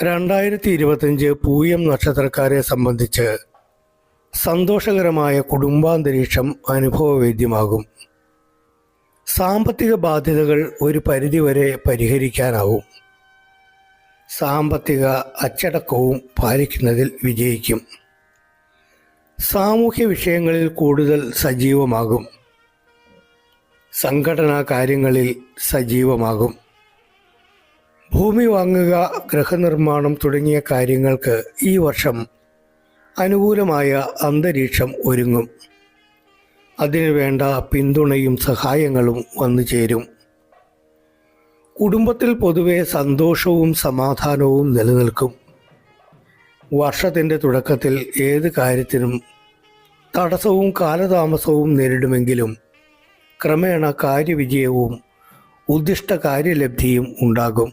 2025 പൂയം നക്ഷത്രക്കാരെ സംബന്ധിച്ച് സന്തോഷകരമായ കുടുംബാന്തരീക്ഷം അനുഭവവേദ്യമാകും. സാമ്പത്തിക ബാധ്യതകൾ ഒരു പരിധിവരെ പരിഹരിക്കാനാവും. സാമ്പത്തിക അച്ചടക്കവും പാലിക്കുന്നതിൽ വിജയിക്കും. സാമൂഹ്യ വിഷയങ്ങളിൽ കൂടുതൽ സജീവമാകും. സംഘടനാ കാര്യങ്ങളിൽ സജീവമാകും. ഭൂമി വാങ്ങുക, ഗൃഹനിർമ്മാണം തുടങ്ങിയ കാര്യങ്ങൾക്ക് ഈ വർഷം അനുകൂലമായ അന്തരീക്ഷം ഒരുങ്ങും. അതിനുവേണ്ട പിന്തുണയും സഹായങ്ങളും വന്നു ചേരും. കുടുംബത്തിൽ പൊതുവെ സന്തോഷവും സമാധാനവും നിലനിൽക്കും. വർഷത്തിൻ്റെ തുടക്കത്തിൽ ഏത് കാര്യത്തിനും തടസ്സവും കാലതാമസവും നേരിടുമെങ്കിലും ക്രമേണ കാര്യവിജയവും ഉദ്ദിഷ്ട കാര്യലബ്ധിയും ഉണ്ടാകും.